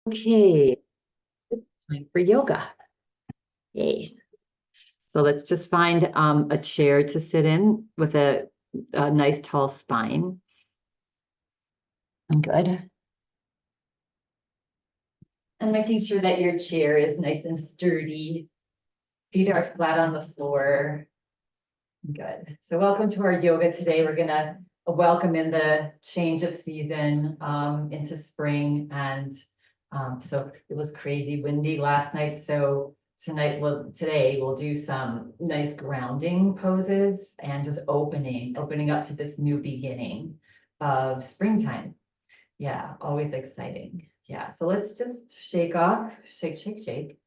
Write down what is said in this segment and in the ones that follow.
Okay, time for yoga. Yay. So let's just find a chair to sit in with a nice tall spine. Good. And making sure that your chair is nice and sturdy. Feet are flat on the floor. Good. So welcome to our yoga today. We're gonna welcome in the change of season into spring. And so it was crazy windy last night. So today we'll do some nice grounding poses and just opening up to this new beginning of springtime. Yeah, always exciting. Yeah, so let's just shake off, shake, shake, shake.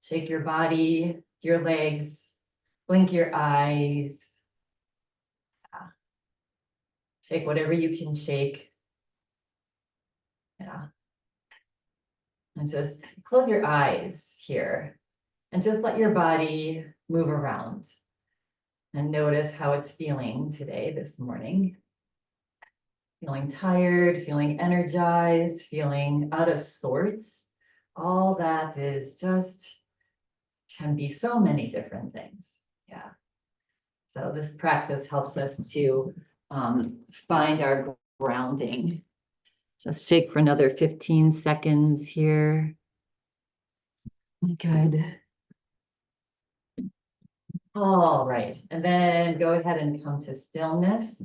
Shake your body, your legs, blink your eyes. Yeah. Shake whatever you can shake. Yeah. And just close your eyes here and just let your body move around and notice how it's feeling today, this morning. Feeling tired, feeling energized, feeling out of sorts. All that is just can be so many different things. Yeah. So this practice helps us to find our grounding. Just shake for another 15 seconds here. Good. All right, and then go ahead and come to stillness.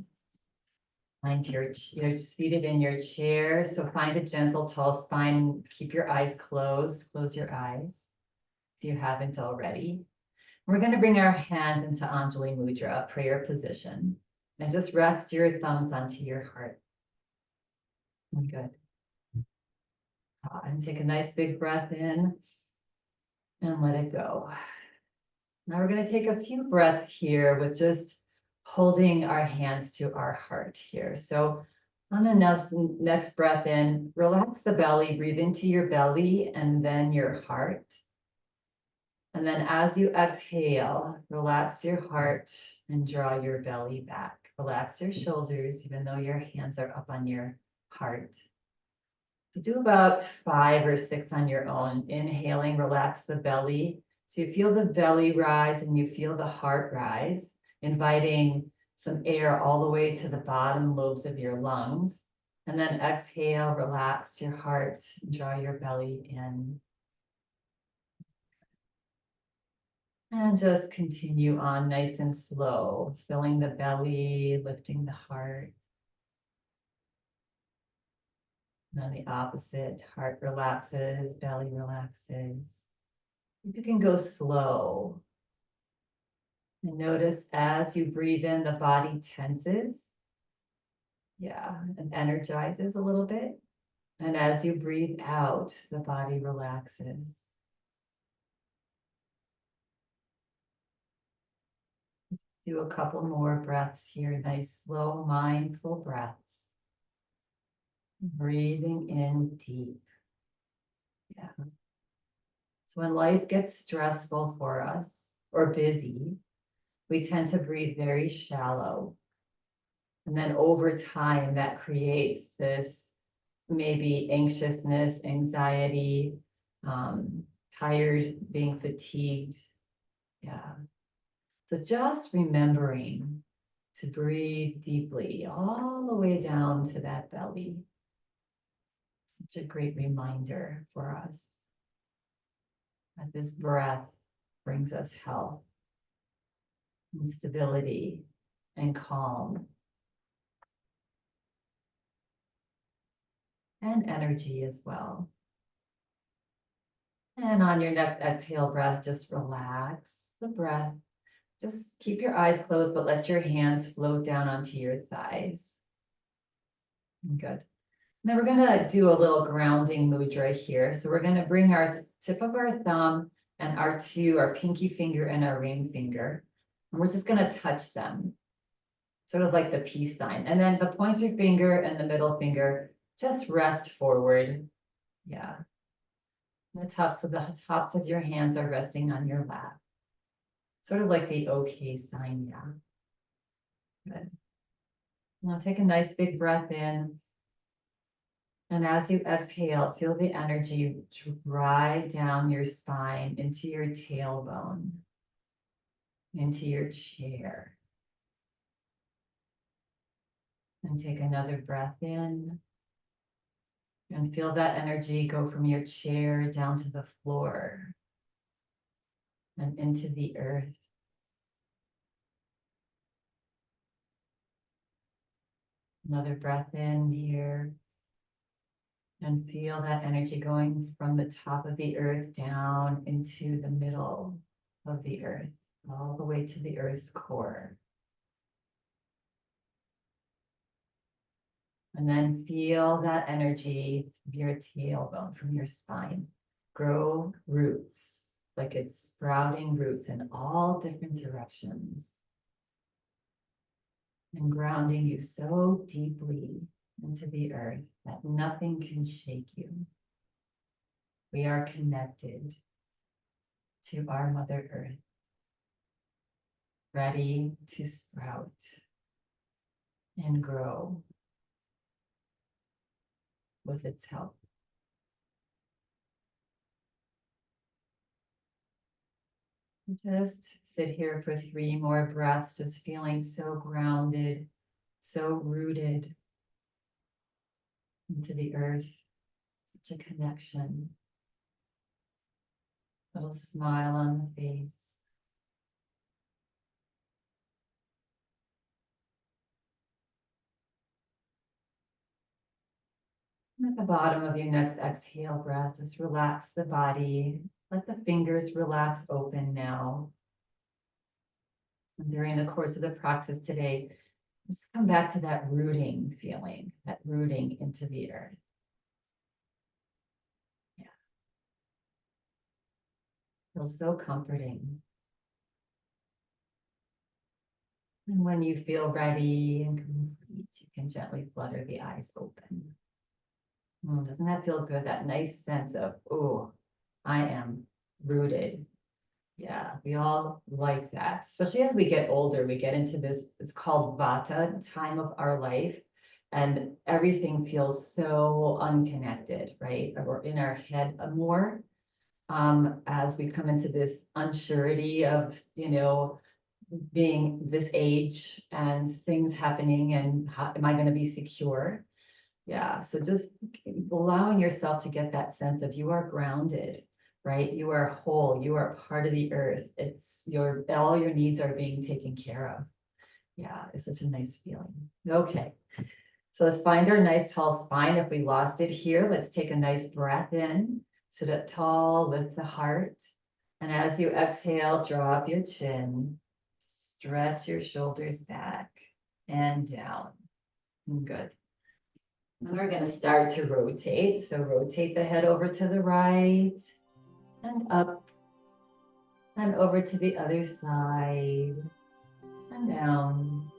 Find you're seated in your chair, so find a gentle, tall spine. Keep your eyes closed. Close your eyes if you haven't already. We're going to bring our hands into Anjali Mudra, prayer position, and just rest your thumbs onto your heart. Good. And take a nice big breath in and let it go. Now we're going to take a few breaths here with just holding our hands to our heart here. So on the next breath in, relax the belly, breathe into your belly and then your heart. And then as you exhale, relax your heart and draw your belly back. Relax your shoulders, even though your hands are up on your heart. So do about 5 or 6 on your own. Inhaling, relax the belly. So you feel the belly rise and you feel the heart rise, inviting some air all the way to the bottom lobes of your lungs. And then exhale, relax your heart, draw your belly in. And just continue on nice and slow, filling the belly, lifting the heart. And then the opposite, heart relaxes, belly relaxes. You can go slow. And notice as you breathe in, the body tenses. Yeah, and energizes a little bit. And as you breathe out, the body relaxes. Do a couple more breaths here, nice, slow, mindful breaths. Breathing in deep. Yeah. So when life gets stressful for us or busy, we tend to breathe very shallow. And then over time, that creates this maybe anxiousness, anxiety, tired, being fatigued. Yeah. So just remembering to breathe deeply all the way down to that belly. Such a great reminder for us that this breath brings us health and stability and calm and energy as well. And on your next exhale breath, just relax the breath. Just keep your eyes closed, but let your hands float down onto your thighs. Good. Now we're going to do a little grounding mudra here. So we're going to bring our tip of our thumb and our pinky finger and our ring finger. And we're just going to touch them, sort of like the peace sign. And then the pointer finger and the middle finger, just rest forward. Yeah. The tops of your hands are resting on your lap. Sort of like the okay sign, yeah. Good. Now take a nice big breath in. And as you exhale, feel the energy ride down your spine into your tailbone, into your chair. And take another breath in. And feel that energy go from your chair down to the floor and into the earth. Another breath in here. And feel that energy going from the top of the earth down into the middle of the earth, all the way to the earth's core. And then feel that energy from your tailbone, from your spine, grow roots, like it's sprouting roots in all different directions. And grounding you so deeply into the earth that nothing can shake you. We are connected to our Mother Earth, ready to sprout and grow with its help. Just sit here for 3 more breaths, just feeling so grounded, so rooted into the earth, such a connection. Little smile on the face. And at the bottom of your next exhale breath, just relax the body. Let the fingers relax open now. And during the course of the practice today, just come back to that rooting feeling, that rooting into the earth. Yeah. Feels so comforting. And when you feel ready and complete, you can gently flutter the eyes open. Doesn't that feel good? That nice sense of, oh, I am rooted. Yeah, we all like that, especially as we get older, we get into this, it's called Vata, time of our life, and everything feels so unconnected, right? We're in our head more as we come into this unsurety of, being this age and things happening and how am I going to be secure? Yeah, so just allowing yourself to get that sense of you are grounded, right? You are whole, you are part of the earth. It's all your needs are being taken care of. Yeah, it's such a nice feeling. Okay, so let's find our nice tall spine. If we lost it here, let's take a nice breath in, sit up tall, lift the heart. And as you exhale, drop your chin, stretch your shoulders back and down. Good. And we're going to start to rotate. So rotate the head over to the right and up and over to the other side and down.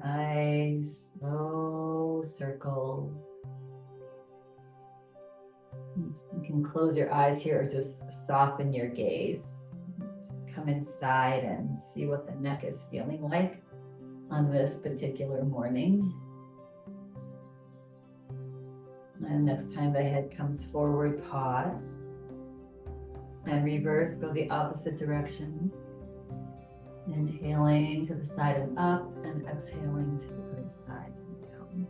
Nice slow circles. You can close your eyes here or just soften your gaze. Come inside and see what the neck is feeling like on this particular morning. And next time the head comes forward, pause. And reverse, go the opposite direction. Inhaling to the side and up, and exhaling to the other side and down.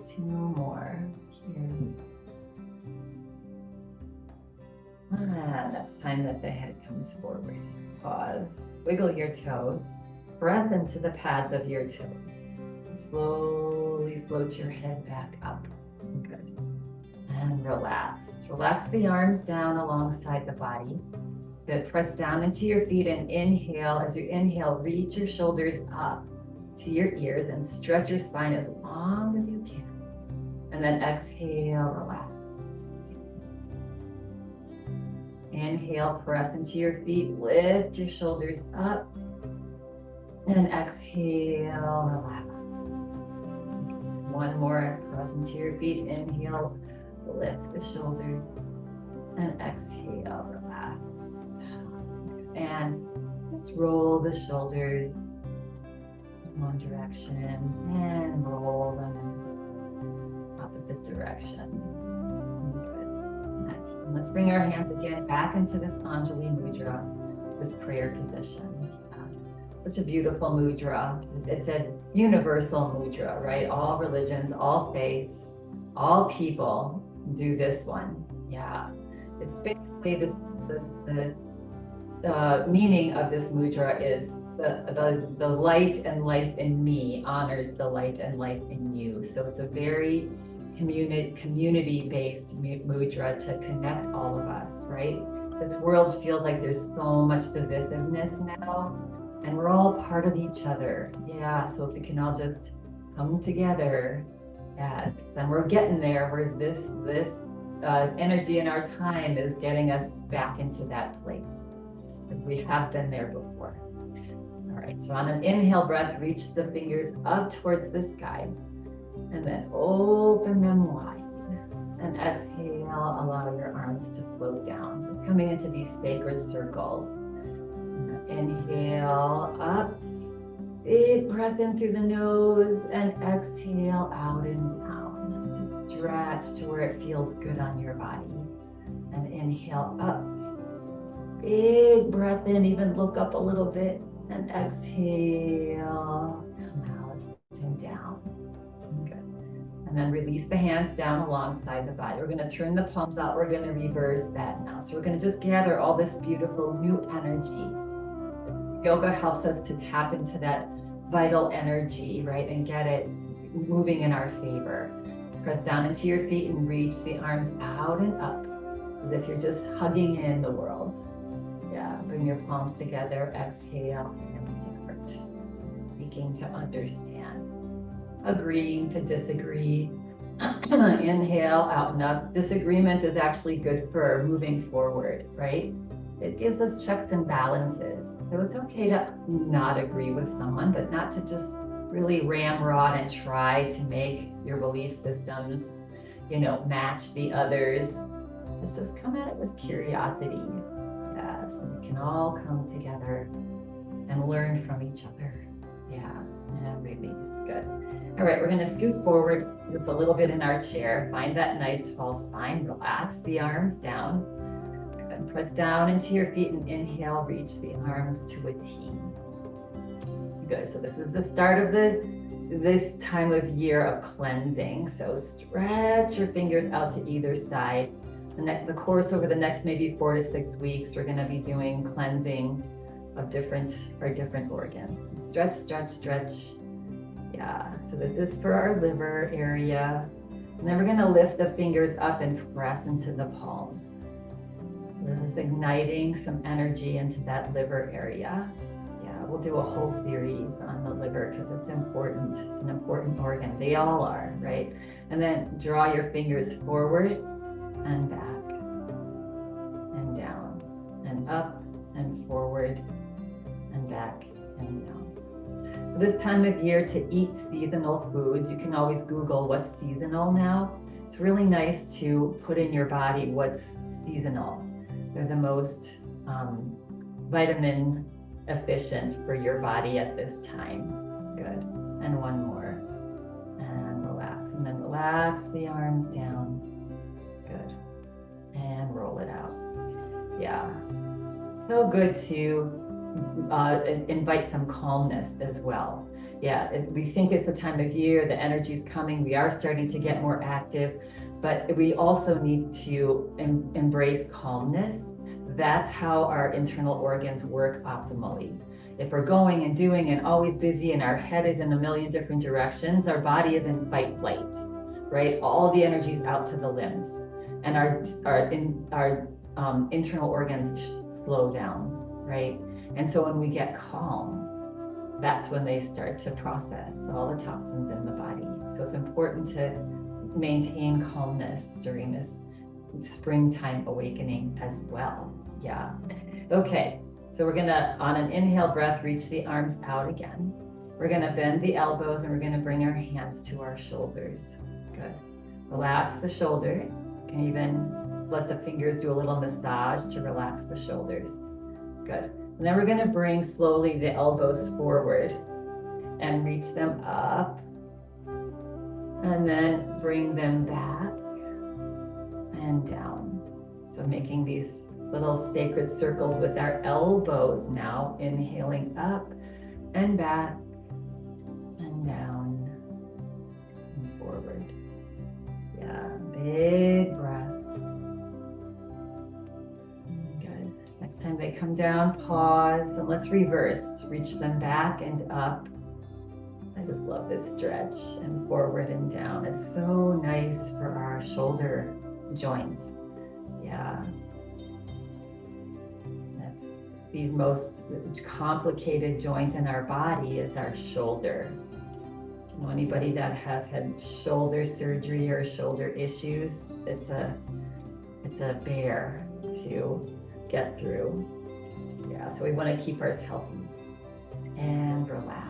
2 more here. And next time that the head comes forward, pause. Wiggle your toes. Breath into the pads of your toes. Slowly float your head back up. Good. And relax. Relax the arms down alongside the body. Good. Press down into your feet and inhale. As you inhale, reach your shoulders up to your ears and stretch your spine as long as you can. And then exhale, relax. Inhale, press into your feet, lift your shoulders up. And exhale, relax. One more, press into your feet, inhale, lift the shoulders, and exhale, relax. And just roll the shoulders one direction and roll them in opposite direction. Good. Next, let's bring our hands again back into this Anjali Mudra, this prayer position. Such a beautiful mudra. It's a universal mudra, right? All religions, all faiths, all people do this one. Yeah, it's basically the meaning of this mudra is the light and life in me honors the light and life in you. So it's a very community-based mudra to connect all of us, right? This world feels like there's so much divisiveness now, and we're all part of each other. Yeah, so if we can all just come together, yes, then we're getting there, where this energy in our time is getting us back into that place, because we have been there before. All right, so on an inhale breath, reach the fingers up towards the sky, and then open them wide. And exhale, allow your arms to float down, just coming into these sacred circles. Inhale up, big breath in through the nose, and exhale out and down. Just stretch to where it feels good on your body. And inhale up, big breath in, even look up a little bit, and exhale, come out and down. Good. And then release the hands down alongside the body. We're going to turn the palms out. We're going to reverse that now. So we're going to just gather all this beautiful new energy. Yoga helps us to tap into that vital energy, right? And get it moving in our favor. Press down into your feet and reach the arms out and up, as if you're just hugging in the world. Yeah, bring your palms together, exhale, hands to heart. Seeking to understand, agreeing to disagree. Inhale, out and up. Disagreement is actually good for moving forward, right? It gives us checks and balances. So it's okay to not agree with someone, but not to just really ramrod and try to make your belief systems, match the others. Let's just come at it with curiosity. Yes, and we can all come together and learn from each other. Yeah, and release. Good. All right, we're going to scoot forward just a little bit in our chair. Find that nice tall spine. Relax the arms down. And press down into your feet and inhale, reach the arms to a T. Good, so this is the start of this time of year of cleansing. So stretch your fingers out to either side. The course over the next maybe 4 to 6 weeks, we're going to be doing cleansing of different organs. Stretch, stretch, stretch. Yeah, so this is for our liver area. And then we're going to lift the fingers up and press into the palms. This is igniting some energy into that liver area. Yeah, we'll do a whole series on the liver because it's important. It's an important organ. They all are, right? And then draw your fingers forward and back and down and up and forward and back and down. So this time of year to eat seasonal foods, you can always Google what's seasonal now. It's really nice to put in your body what's seasonal. They're the most vitamin efficient for your body at this time. Good. And one more. And relax. And then relax the arms down. Good. And roll it out. Yeah. So good to invite some calmness as well. Yeah, we think it's the time of year, the energy's coming, we are starting to get more active, but we also need to embrace calmness. That's how our internal organs work optimally. If we're going and doing and always busy and our head is in a million different directions, our body is in fight flight, right? All the energy's out to the limbs, and our internal organs slow down, right? And so when we get calm, that's when they start to process all the toxins in the body. So it's important to maintain calmness during this springtime awakening as well. Yeah. Okay. So we're going to, on an inhale breath, reach the arms out again. We're going to bend the elbows and we're going to bring our hands to our shoulders. Good. Relax the shoulders. You can even let the fingers do a little massage to relax the shoulders. Good. And then we're going to bring slowly the elbows forward and reach them up. And then bring them back and down. So making these little sacred circles with our elbows now, inhaling up and back and down and forward. Yeah, big breath. Good. Next time they come down, pause, and let's reverse. Reach them back and up. I just love this stretch, and forward and down. It's so nice for our shoulder joints. Yeah. That's these most complicated joints in our body is our shoulder. You know, anybody that has had shoulder surgery or shoulder issues, it's a bear to get through. Yeah, so we want to keep ours healthy. And relax.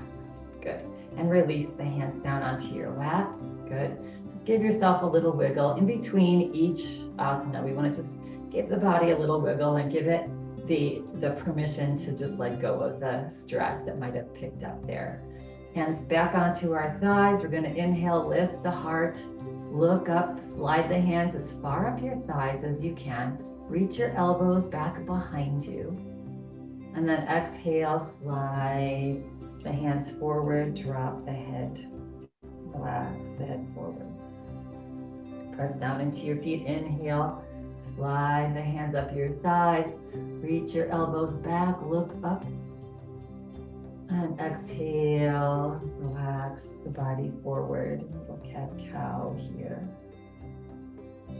Good. And release the hands down onto your lap. Good. Just give yourself a little wiggle in between each asana. We want to just give the body a little wiggle and give it the permission to just let go of the stress that might have picked up there. Hands back onto our thighs. We're going to inhale, lift the heart, look up, slide the hands as far up your thighs as you can. Reach your elbows back behind you. And then exhale, slide the hands forward, drop the head, relax the head forward. Press down into your feet, inhale, slide the hands up your thighs, reach your elbows back, look up, and exhale, relax the body forward, little cat-cow here.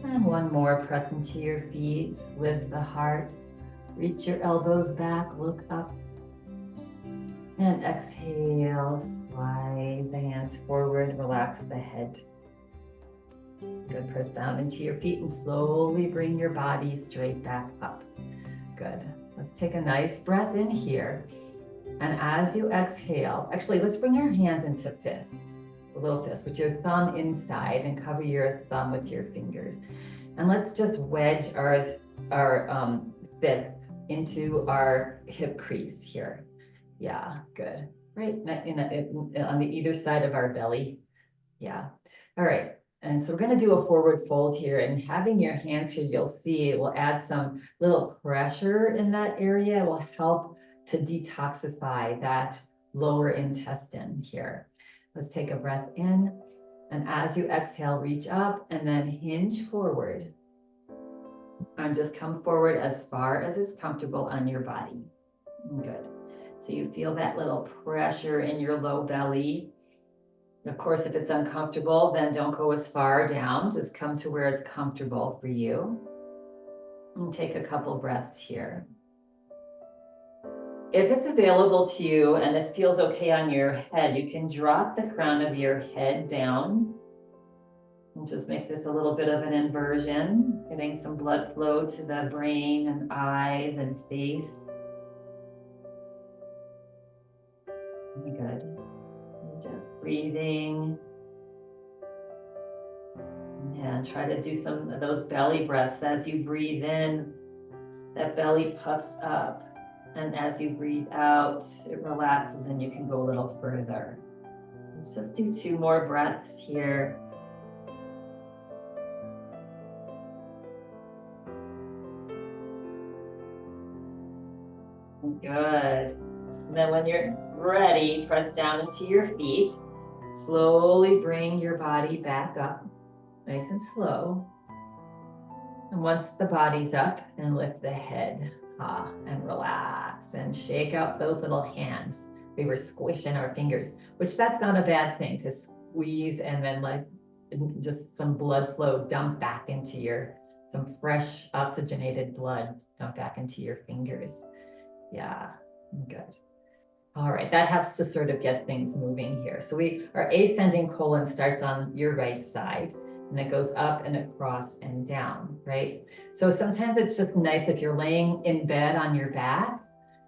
And one more, press into your feet, lift the heart, reach your elbows back, look up, and exhale, slide the hands forward, relax the head. Good, press down into your feet and slowly bring your body straight back up. Good, let's take a nice breath in here. And as you exhale, actually, let's bring our hands into fists, a little fist, with your thumb inside and cover your thumb with your fingers. And let's just wedge our fists into our hip crease here. Yeah, good. Right on the either side of our belly. Yeah. All right. And so we're going to do a forward fold here, and having your hands here, you'll see it will add some little pressure in that area. It will help to detoxify that lower intestine here. Let's take a breath in. And as you exhale, reach up and then hinge forward. And just come forward as far as is comfortable on your body. Good. So you feel that little pressure in your low belly. Of course, if it's uncomfortable, then don't go as far down. Just come to where it's comfortable for you. And take a couple breaths here. If it's available to you and this feels okay on your head, you can drop the crown of your head down. And just make this a little bit of an inversion, getting some blood flow to the brain and eyes and face. Good. Just breathing. And try to do some of those belly breaths. As you breathe in, that belly puffs up. And as you breathe out, it relaxes and you can go a little further. Let's just do 2 more breaths here. Good. And then when you're ready, press down into your feet. Slowly bring your body back up, nice and slow. And once the body's up, then lift the head and relax and shake out those little hands. We were squishing our fingers, which that's not a bad thing, to squeeze and then let just some blood flow dump back into some fresh oxygenated blood dump back into your fingers. Yeah, good. All right, that helps to sort of get things moving here. So our ascending colon starts on your right side, and it goes up and across and down, right? So sometimes it's just nice if you're laying in bed on your back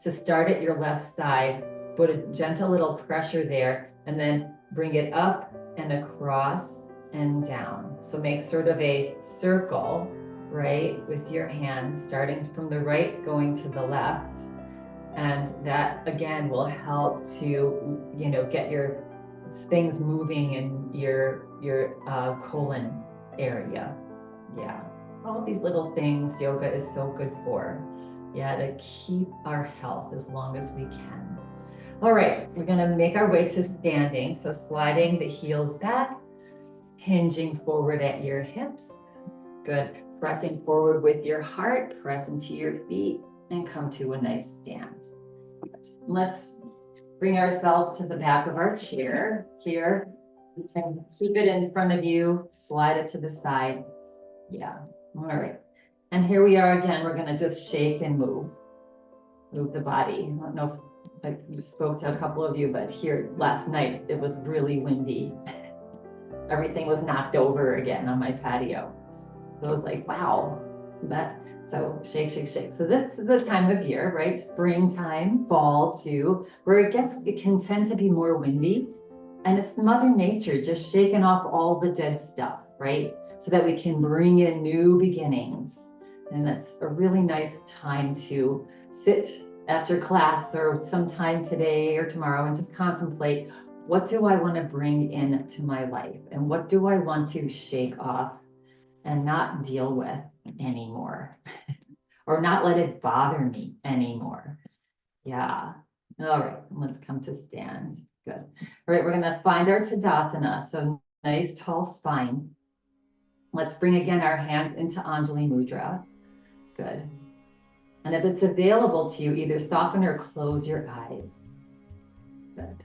to start at your left side, put a gentle little pressure there, and then bring it up and across and down. So make sort of a circle, right, with your hands, starting from the right, going to the left. And that again will help to, get your things moving in your colon area. Yeah, all these little things yoga is so good for. Yeah, to keep our health as long as we can. All right, we're gonna make our way to standing. So sliding the heels back, hinging forward at your hips. Good. Pressing forward with your heart, press into your feet and come to a nice stand. Let's bring ourselves to the back of our chair here. You can keep it in front of you, slide it to the side. Yeah, all right. And here we are again, we're gonna just shake and move the body. I don't know if I spoke to a couple of you, but here last night, it was really windy. Everything was knocked over again on my patio. So I was like, wow, so shake, shake, shake. So this is the time of year, right? Springtime, fall too, where it can tend to be more windy. And it's Mother Nature just shaking off all the dead stuff, right? So that we can bring in new beginnings. And that's a really nice time to sit after class or sometime today or tomorrow and just contemplate, what do I want to bring into my life? And what do I want to shake off and not deal with anymore? Or not let it bother me anymore? Yeah. All right, let's come to stand. Good. All right, we're gonna find our Tadasana. So nice tall spine. Let's bring again our hands into Anjali Mudra. Good. And if it's available to you, either soften or close your eyes. Good.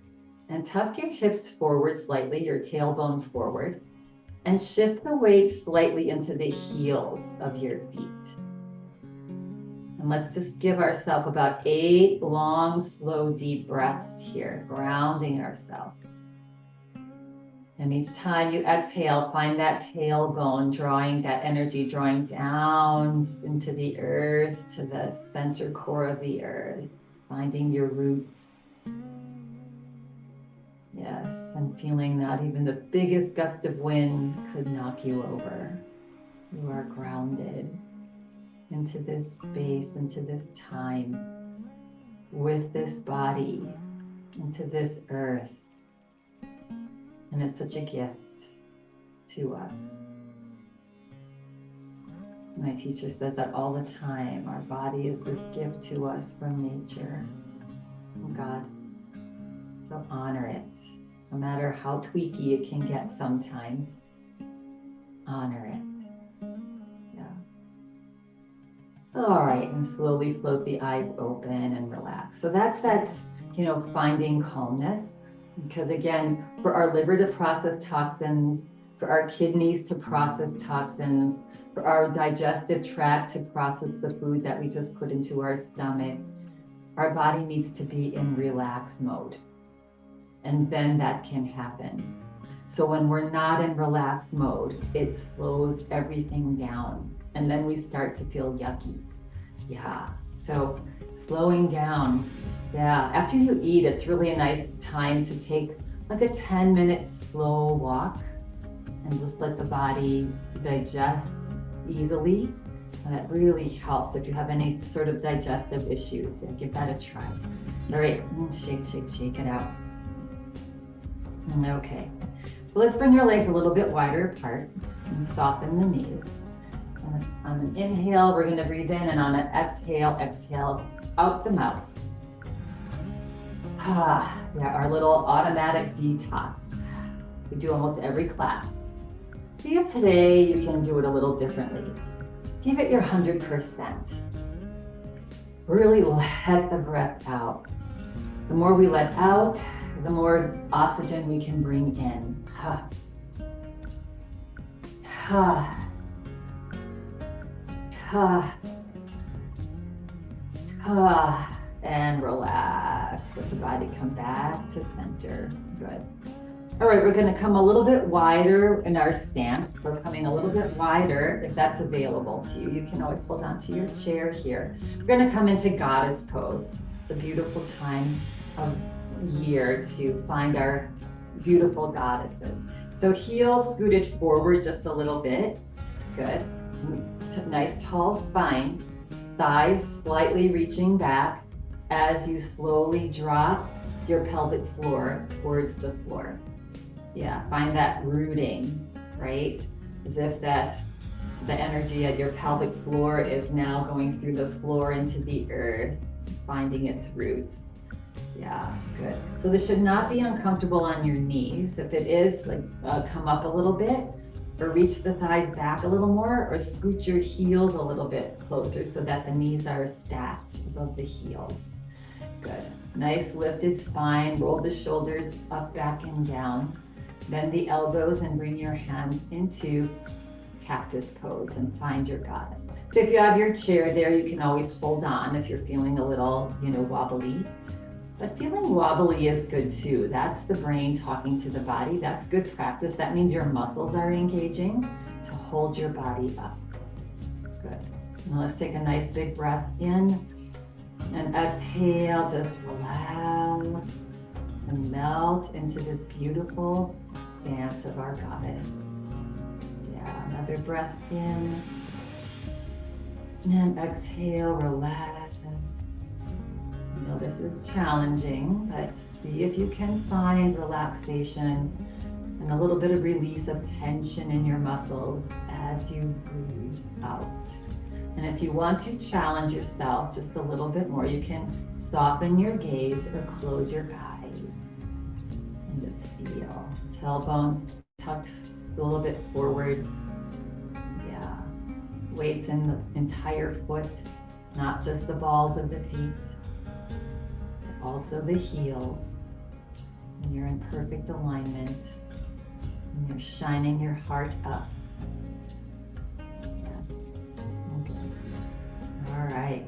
And tuck your hips forward slightly, your tailbone forward, and shift the weight slightly into the heels of your feet. And let's just give ourselves about 8 long, slow, deep breaths here, grounding ourselves. And each time you exhale, find that tailbone, drawing that energy, drawing down into the earth, to the center core of the earth, finding your roots. Yes, and feeling that even the biggest gust of wind could knock you over. You are grounded into this space, into this time, with this body, into this earth. And it's such a gift to us. My teacher says that all the time. Our body is this gift to us from nature, from God. So honor it. No matter how tweaky it can get sometimes, honor it. Yeah. All right, and slowly float the eyes open and relax. So that's that, finding calmness. Because again, for our liver to process toxins, for our kidneys to process toxins, for our digestive tract to process the food that we just put into our stomach, our body needs to be in relax mode. And then that can happen. So when we're not in relax mode, it slows everything down. And then we start to feel yucky. Yeah, so slowing down. Yeah, after you eat, it's really a nice time to take like a 10-minute slow walk and just let the body digest easily. And that really helps if you have any sort of digestive issues. Yeah, give that a try. All right, shake, shake, shake it out. Okay, so let's bring your legs a little bit wider apart and soften the knees. And on an inhale, we're going to breathe in, and on an exhale, exhale out the mouth. Yeah, our little automatic detox. We do almost every class. See if today you can do it a little differently. Give it your 100%. Really let the breath out. The more we let out, the more oxygen we can bring in. And relax. Let the body come back to center. Good. All right, we're going to come a little bit wider in our stance. So coming a little bit wider, if that's available to you. You can always hold on to your chair here. We're going to come into goddess pose. It's a beautiful time of year to find our beautiful goddesses. So heels scooted forward just a little bit. Good. Nice tall spine. Thighs slightly reaching back. as you slowly drop your pelvic floor towards the floor. Yeah, find that rooting, right? As if the energy at your pelvic floor is now going through the floor into the earth, finding its roots. Yeah, good. So this should not be uncomfortable on your knees. If it is, like come up a little bit, or reach the thighs back a little more, or scoot your heels a little bit closer so that the knees are stacked above the heels. Good. Nice lifted spine. Roll the shoulders up, back, and down. Bend the elbows and bring your hands into cactus pose and find your goddess. So if you have your chair there, you can always hold on if you're feeling a little, wobbly. But feeling wobbly is good too. That's the brain talking to the body. That's good practice. That means your muscles are engaging to hold your body up. Good. Now let's take a nice big breath in and exhale. Just relax and melt into this beautiful stance of our goddess. Yeah, another breath in and exhale, relax. This is challenging, but see if you can find relaxation and a little bit of release of tension in your muscles as you breathe out. And if you want to challenge yourself just a little bit more, you can soften your gaze or close your eyes and just feel. Tailbones tucked a little bit forward. Yeah. Weights in the entire foot, not just the balls of the feet. Also the heels, and you're in perfect alignment, and you're shining your heart up. Yes. Okay. All right.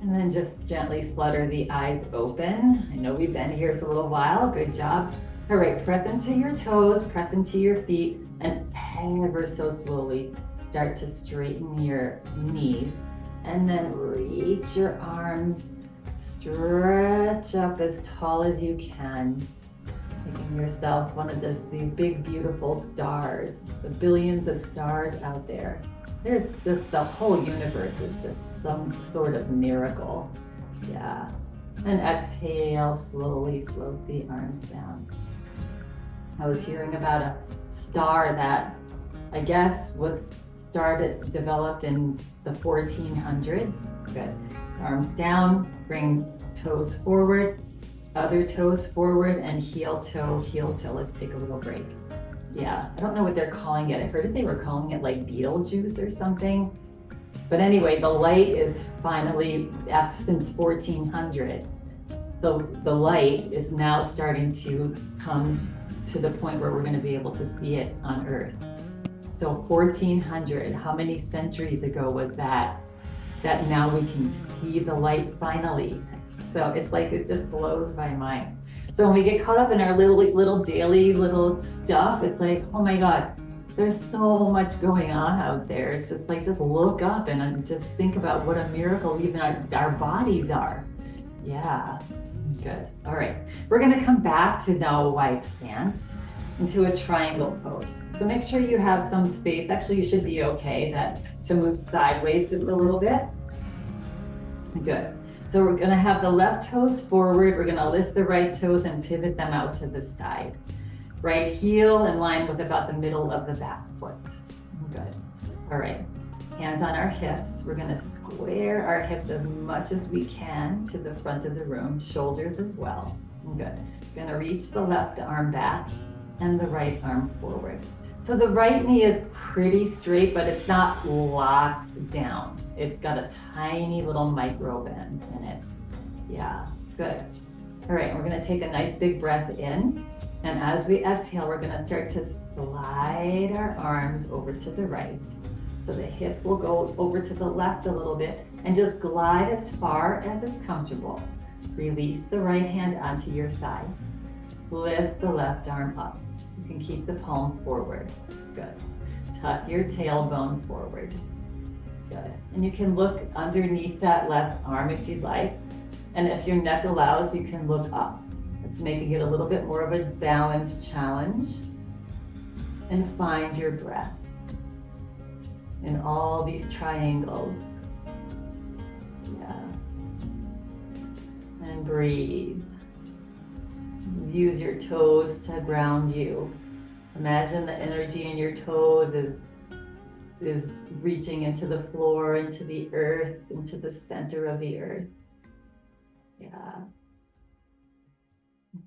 And then just gently flutter the eyes open. I know we've been here for a little while. Good job. All right, press into your toes, press into your feet, and ever so slowly start to straighten your knees, and then reach your arms. Stretch up as tall as you can, making yourself one of these big, beautiful stars, the billions of stars out there. There's just the whole universe is just some sort of miracle. Yeah. And exhale, slowly float the arms down. I was hearing about a star that I guess developed in the 1400s. Good. Arms down, bring toes forward, other toes forward, and heel toe, heel toe. Let's take a little break. Yeah, I don't know what they're calling it. I heard they were calling it like Beetlejuice or something. But anyway, the light is finally, since 1400, the light is now starting to come to the point where we're going to be able to see it on Earth. So 1400, how many centuries ago was that now we can see the light finally? So it's like, it just blows my mind. So when we get caught up in our little daily little stuff, it's like, oh my God, there's so much going on out there. It's just like, just look up and just think about what a miracle even our bodies are. Yeah, good. All right, we're gonna come back to now a wide stance into a triangle pose. So make sure you have some space. Actually, you should be okay to move sideways just a little bit. Good. So we're gonna have the left toes forward. We're gonna lift the right toes and pivot them out to the side. Right heel in line with about the middle of the back foot. Good. All right. Hands on our hips. We're gonna square our hips as much as we can to the front of the room. Shoulders as well. Good. We're gonna reach the left arm back and the right arm forward. So the right knee is pretty straight, but it's not locked down. It's got a tiny little micro bend in it. Yeah, good. All right, we're gonna take a nice big breath in. And as we exhale, we're gonna start to slide our arms over to the right. So the hips will go over to the left a little bit and just glide as far as is comfortable. Release the right hand onto your thigh. Lift the left arm up. You can keep the palm forward. Good. Tuck your tailbone forward. Good. And you can look underneath that left arm if you'd like. And if your neck allows, you can look up. It's making it a little bit more of a balanced challenge. And find your breath in all these triangles. Yeah. And breathe. Use your toes to ground you. Imagine the energy in your toes is reaching into the floor, into the earth, into the center of the earth. Yeah.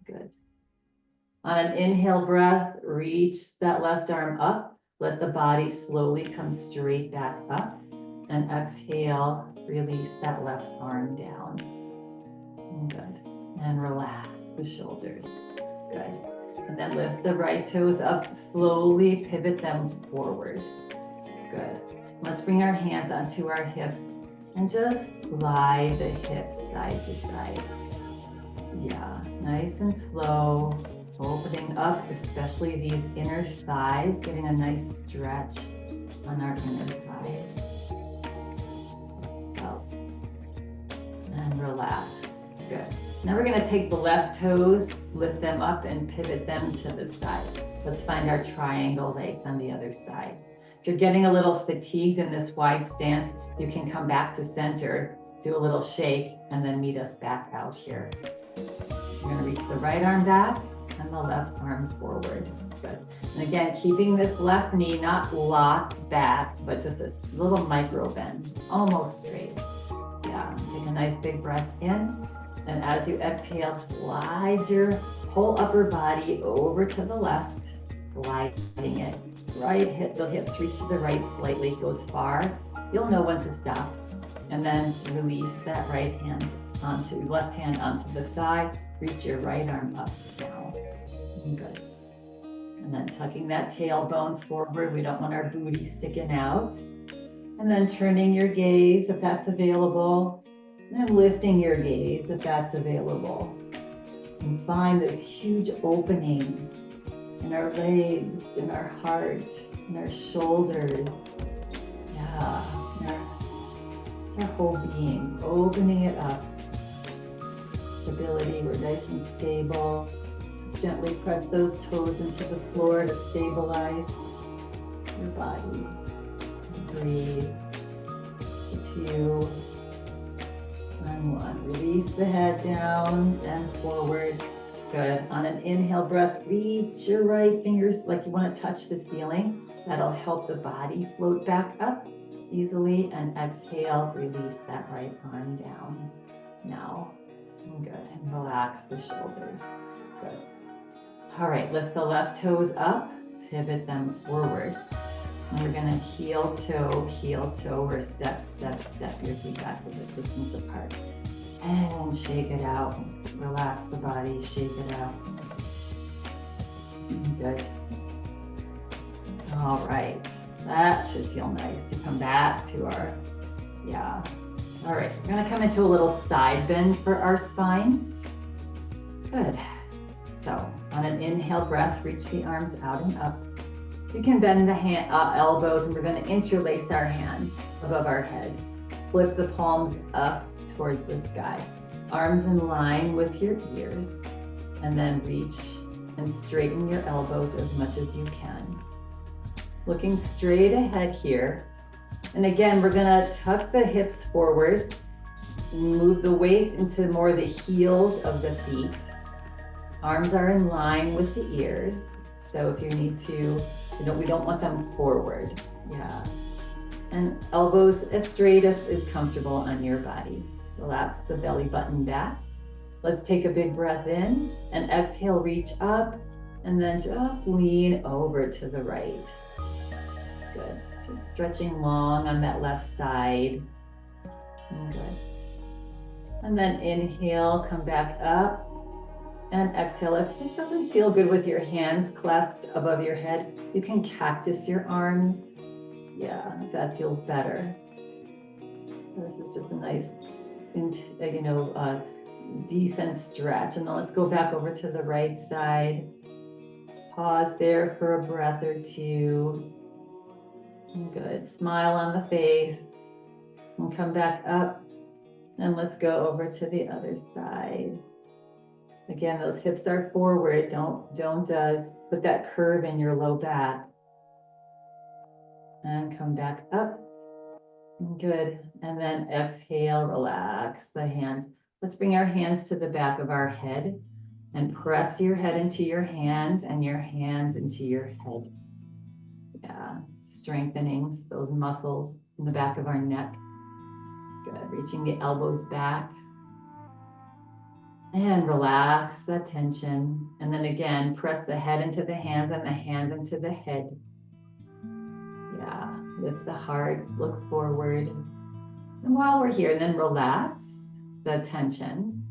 Good. On an inhale breath, reach that left arm up. Let the body slowly come straight back up. And exhale, release that left arm down. Good. And relax the shoulders. Good. And then lift the right toes up, slowly pivot them forward. Good. Let's bring our hands onto our hips and just slide the hips side to side. Yeah, nice and slow, opening up, especially these inner thighs, getting a nice stretch on our inner thighs. Ourselves. And relax. Good. Now we're going to take the left toes, lift them up and pivot them to the side. Let's find our triangle legs on the other side. If you're getting a little fatigued in this wide stance, you can come back to center, do a little shake, and then meet us back out here. You're going to reach the right arm back and the left arm forward. Good. And again, keeping this left knee not locked back, but just this little micro bend, almost straight. Yeah, take a nice big breath in. And as you exhale, slide your whole upper body over to the left, gliding it. Right hip, the hips reach to the right slightly, goes far. You'll know when to stop. And then release that right hand onto, left hand onto the thigh. Reach your right arm up now. Good. And then tucking that tailbone forward. We don't want our booty sticking out. And then turning your gaze if that's available. And lifting your gaze if that's available. And find this huge opening in our legs, in our heart, in our shoulders. Yeah, our whole being, opening it up. Stability, we're nice and stable. Just gently press those toes into the floor to stabilize your body. Breathe. 2 and 1. Release the head down and forward. Good. On an inhale breath, reach your right fingers like you want to touch the ceiling. That'll help the body float back up easily. And exhale, release that right arm down. Now, good. And relax the shoulders. Good. All right, lift the left toes up, pivot them forward. And we're going to heel toe, or step, step, step your feet back to the distance apart. And shake it out. Relax the body, shake it out. Good. All right. That should feel nice to come back to our, yeah. All right, we're gonna come into a little side bend for our spine. Good. So on an inhale breath, reach the arms out and up. You can bend the elbows, and we're gonna interlace our hands above our head. Flip the palms up towards the sky. Arms in line with your ears, and then reach and straighten your elbows as much as you can. Looking straight ahead here. And again, we're gonna tuck the hips forward, move the weight into more of the heels of the feet. Arms are in line with the ears. So if you need to, we don't want them forward. Yeah. And elbows as straight as is comfortable on your body. Relax the belly button back. Let's take a big breath in and exhale, reach up, and then just lean over to the right. Good. Just stretching long on that left side. Good. And then inhale, come back up. And exhale. If it doesn't feel good with your hands clasped above your head, you can cactus your arms. Yeah, if that feels better. This is just a nice, decent stretch. And then let's go back over to the right side. Pause there for a breath or two. Good. Smile on the face. And come back up. And let's go over to the other side. Again, those hips are forward. Don't put that curve in your low back. And come back up. Good. And then exhale, relax the hands. Let's bring our hands to the back of our head and press your head into your hands and your hands into your head. Yeah, strengthening those muscles in the back of our neck. Good, reaching the elbows back. And relax that tension. And then again, press the head into the hands and the hands into the head. Yeah, lift the heart, look forward. And while we're here, then relax the tension.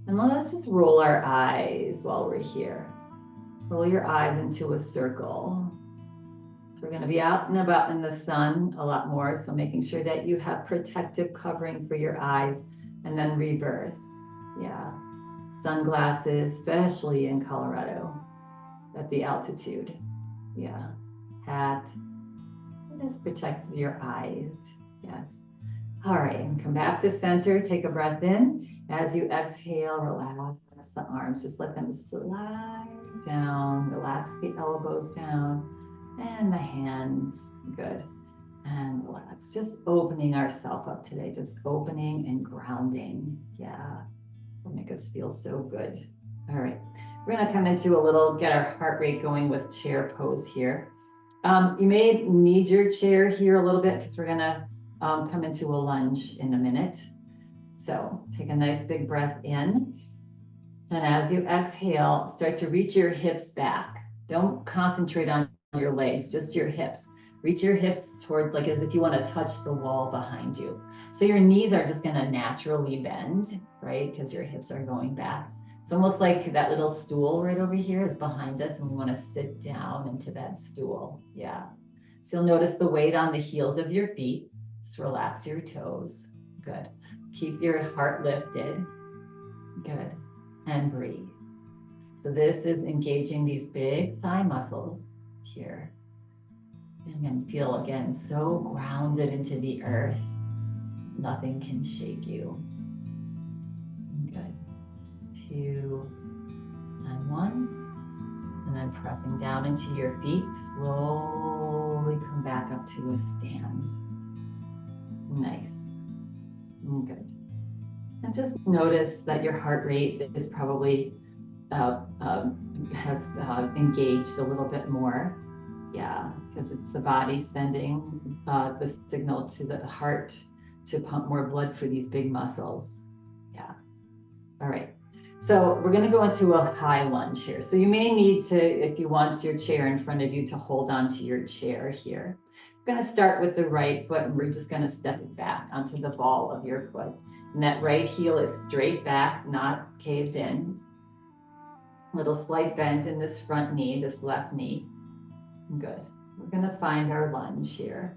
And let's just roll our eyes while we're here. Roll your eyes into a circle. So we're going to be out and about in the sun a lot more. So making sure that you have protective covering for your eyes, and then reverse. Yeah. Sunglasses, especially in Colorado at the altitude. Yeah. Hat. Just protect your eyes. Yes. All right. And come back to center. Take a breath in. As you exhale, relax the arms. Just let them slide down. Relax the elbows down. And the hands, good. And relax, just opening ourselves up today, just opening and grounding. Yeah, will make us feel so good. All right, we're gonna come into a little, get our heart rate going with chair pose here. You may need your chair here a little bit because we're gonna come into a lunge in a minute. So take a nice big breath in. And as you exhale, start to reach your hips back. Don't concentrate on your legs, just your hips. Reach your hips towards, like as if you want to touch the wall behind you. So your knees are just going to naturally bend, right? Because your hips are going back. It's almost like that little stool right over here is behind us, and we want to sit down into that stool. Yeah. So you'll notice the weight on the heels of your feet. Just relax your toes. Good. Keep your heart lifted. Good. And breathe. So this is engaging these big thigh muscles here. And then feel again so grounded into the earth. Nothing can shake you. Good. 2 and 1. And then pressing down into your feet, slowly come back up to a stand. Nice. Good. And just notice that your heart rate is probably has engaged a little bit more. Yeah, because it's the body sending the signal to the heart to pump more blood for these big muscles. Yeah. All right. So we're going to go into a high lunge here. So you may need to, if you want your chair in front of you, to hold on to your chair here. We're going to start with the right foot, and we're just going to step it back onto the ball of your foot. And that right heel is straight back, not caved in. Little slight bend in this front knee, this left knee. Good. We're going to find our lunge here.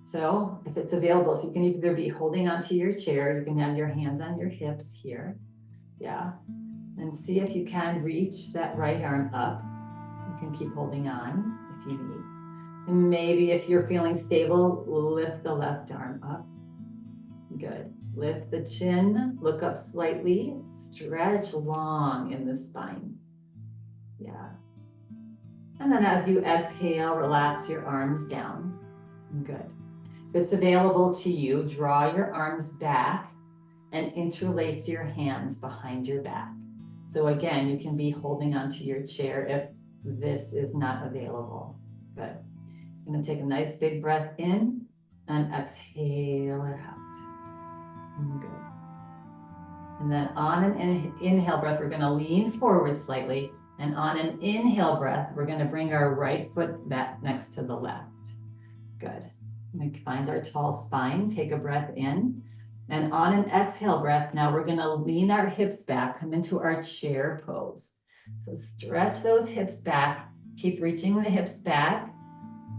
So if it's available, so you can either be holding onto your chair, you can have your hands on your hips here. Yeah. And see if you can reach that right arm up. You can keep holding on if you need. And maybe if you're feeling stable, lift the left arm up. Good. Lift the chin, look up slightly, stretch long in the spine. Yeah. And then as you exhale, relax your arms down. Good. If it's available to you, draw your arms back and interlace your hands behind your back. So again, you can be holding onto your chair if this is not available. Good. I'm going to take a nice big breath in and exhale it out. Good. And then on an inhale breath, we're going to lean forward slightly. And on an inhale breath, we're going to bring our right foot back next to the left. Good. We find our tall spine. Take a breath in. And on an exhale breath, now we're going to lean our hips back, come into our chair pose. So stretch those hips back. Keep reaching the hips back.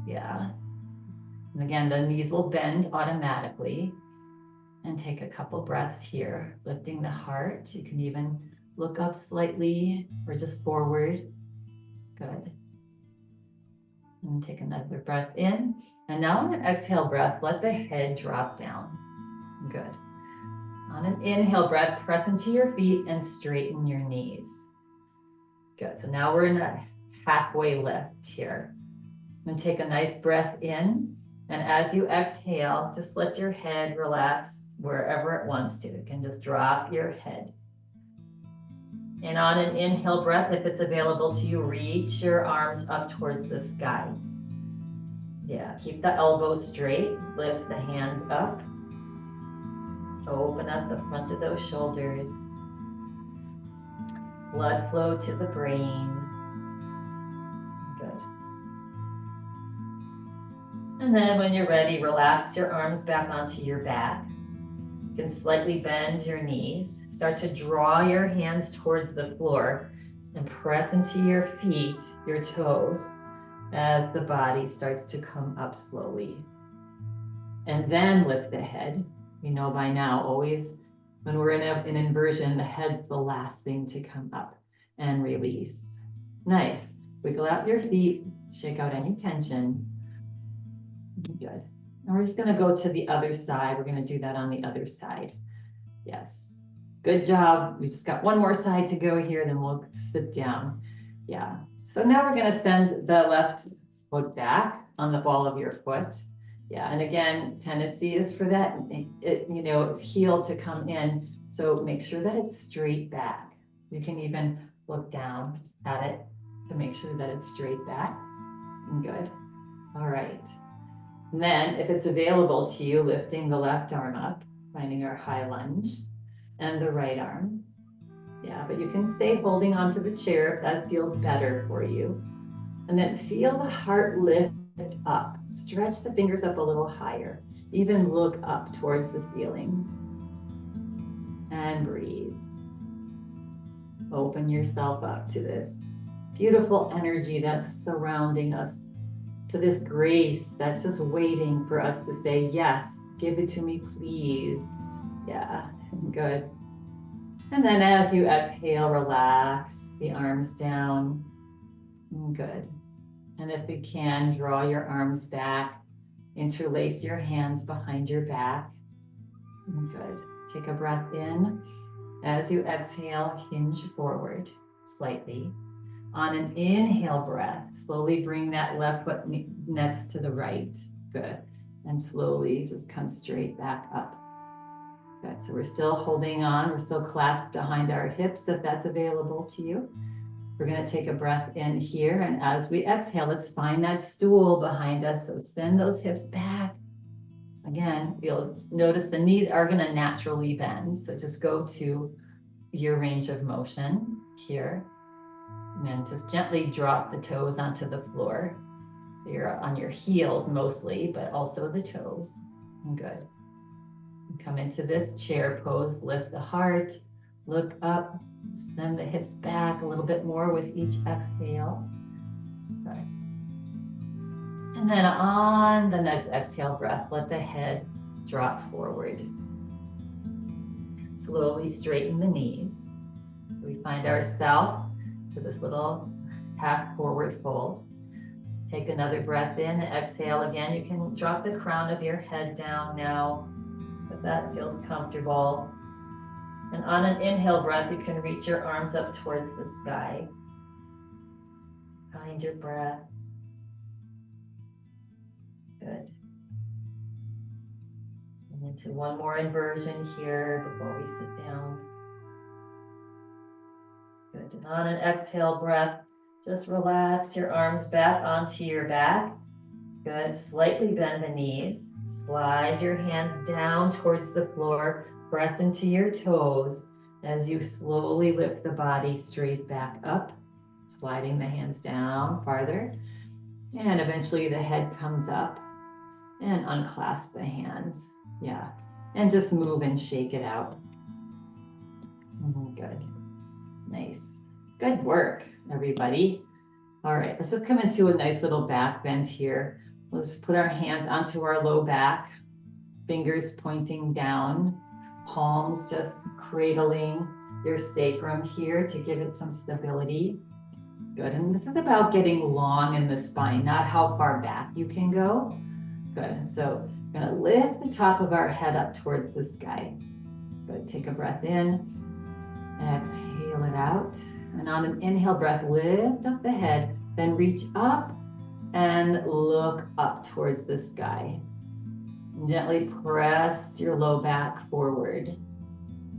Yeah. And again, the knees will bend automatically. And take a couple breaths here, lifting the heart. You can even look up slightly or just forward. Good. And take another breath in. And now on an exhale breath, let the head drop down. Good. On an inhale breath, press into your feet and straighten your knees. Good. So now we're in a halfway lift here. And take a nice breath in. And as you exhale, just let your head relax wherever it wants to. It can just drop your head. And on an inhale breath, if it's available to you, reach your arms up towards the sky. Yeah, keep the elbows straight, lift the hands up. Open up the front of those shoulders. Blood flow to the brain. Good. And then when you're ready, relax your arms back onto your back. You can slightly bend your knees. Start to draw your hands towards the floor and press into your feet, your toes, as the body starts to come up slowly. And then lift the head. We know by now, always when we're in an inversion, the head's the last thing to come up, and release. Nice. Wiggle out your feet, shake out any tension. Good. And we're just going to go to the other side. We're going to do that on the other side. Yes. Good job. We just got one more side to go here, then we'll sit down. Yeah. So now we're going to send the left foot back on the ball of your foot. Yeah. And again, tendency is for that, heel to come in. So make sure that it's straight back. You can even look down at it to make sure that it's straight back. Good. All right. And then if it's available to you, lifting the left arm up, finding our high lunge, and the right arm. Yeah, but you can stay holding onto the chair if that feels better for you. And then feel the heart lift up. Stretch the fingers up a little higher. Even look up towards the ceiling. And breathe. Open yourself up to this beautiful energy that's surrounding us, to this grace that's just waiting for us to say, yes, give it to me, please. Yeah, good. And then as you exhale, relax the arms down. Good. And if you can, draw your arms back, interlace your hands behind your back. Good. Take a breath in. As you exhale, hinge forward slightly. On an inhale breath, slowly bring that left foot next to the right. Good. And slowly just come straight back up. Good. So we're still holding on. We're still clasped behind our hips if that's available to you. We're going to take a breath in here. And as we exhale, let's find that stool behind us. So send those hips back. Again, you'll notice the knees are going to naturally bend. So just go to your range of motion here. And then just gently drop the toes onto the floor. So you're on your heels mostly, but also the toes. Good. Come into this chair pose, lift the heart, look up, send the hips back a little bit more with each exhale. Good. And then on the next exhale breath, let the head drop forward. Slowly straighten the knees. We find ourselves to this little half forward fold. Take another breath in and exhale again. You can drop the crown of your head down now, if that feels comfortable. And on an inhale breath, you can reach your arms up towards the sky. Find your breath. Good. And into one more inversion here before we sit down. Good. And on an exhale breath, just relax your arms back onto your back. Good. Slightly bend the knees. Slide your hands down towards the floor. Press into your toes as you slowly lift the body straight back up. Sliding the hands down farther. And eventually the head comes up. And unclasp the hands. Yeah. And just move and shake it out. Good. Nice. Good work, everybody. All right, let's just come into a nice little back bend here. Let's put our hands onto our low back, fingers pointing down, palms just cradling your sacrum here to give it some stability. Good, and this is about getting long in the spine, not how far back you can go. Good, so we're gonna lift the top of our head up towards the sky. Good, take a breath in, exhale it out. And on an inhale breath, lift up the head, then reach up and look up towards the sky. And gently press your low back forward.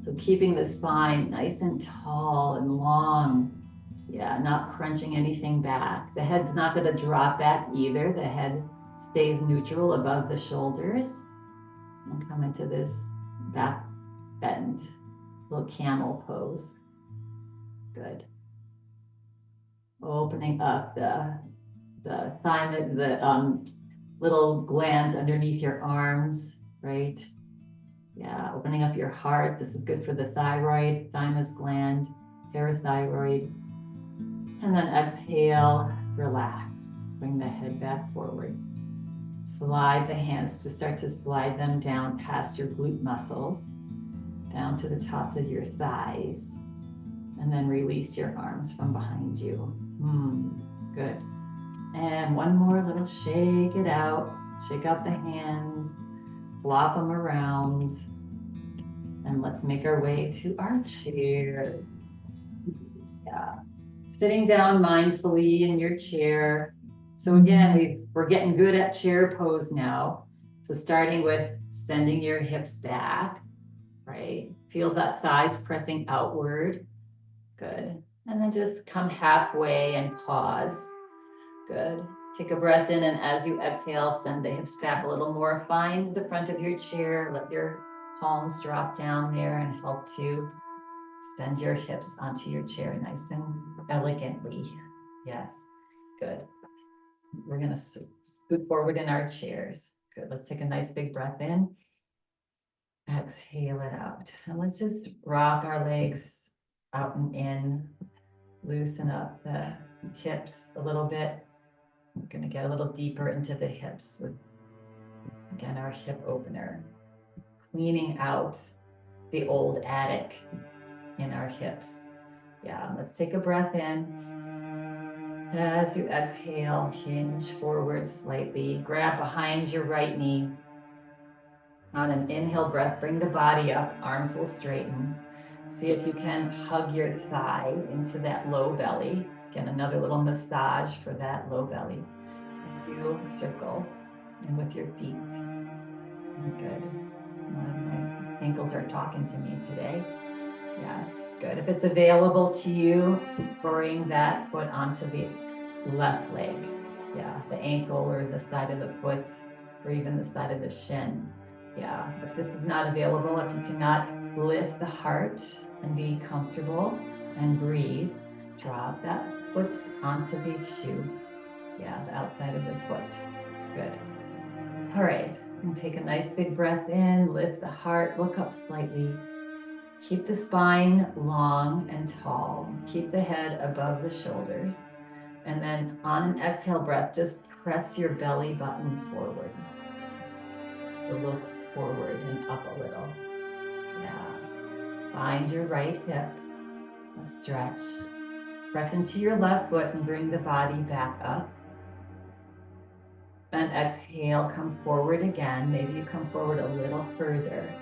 So keeping the spine nice and tall and long. Yeah, not crunching anything back. The head's not going to drop back either. The head stays neutral above the shoulders. And come into this back bend, little camel pose. Good. Opening up the thymus, the little glands underneath your arms, right? Yeah, opening up your heart. This is good for the thyroid, thymus gland, parathyroid. And then exhale, relax. Bring the head back forward. Slide the hands to start to slide them down past your glute muscles, down to the tops of your thighs. And then release your arms from behind you. Good. And one more little shake it out. Shake out the hands, flop them around. And let's make our way to our chairs. Yeah. Sitting down mindfully in your chair. So again, we're getting good at chair pose now. So starting with sending your hips back, right? Feel that thighs pressing outward. Good. And then just come halfway and pause. Good. Take a breath in, and as you exhale, send the hips back a little more. Find the front of your chair. Let your palms drop down there and help to send your hips onto your chair nice and elegantly. Yes. Good. We're going to scoot forward in our chairs. Good. Let's take a nice big breath in. Exhale it out. And let's just rock our legs out and in. Loosen up the hips a little bit. We're going to get a little deeper into the hips with, again, our hip opener. Cleaning out the old attic in our hips. Yeah, let's take a breath in. As you exhale, hinge forward slightly. Grab behind your right knee. On an inhale breath, bring the body up. Arms will straighten. See if you can hug your thigh into that low belly. Again, another little massage for that low belly. And do circles and with your feet. Good. My ankles are talking to me today. Yes, good. If it's available to you, bring that foot onto the left leg. Yeah, the ankle or the side of the foot or even the side of the shin. Yeah, if this is not available, if you cannot lift the heart and be comfortable and breathe, drop that foot onto the shoe. Yeah, the outside of the foot. Good. All right, and take a nice big breath in, lift the heart, look up slightly. Keep the spine long and tall. Keep the head above the shoulders. And then on an exhale breath, just press your belly button forward. So look forward and up a little. Yeah. Find your right hip. A stretch. Breath into your left foot and bring the body back up. And exhale, come forward again. Maybe you come forward a little further.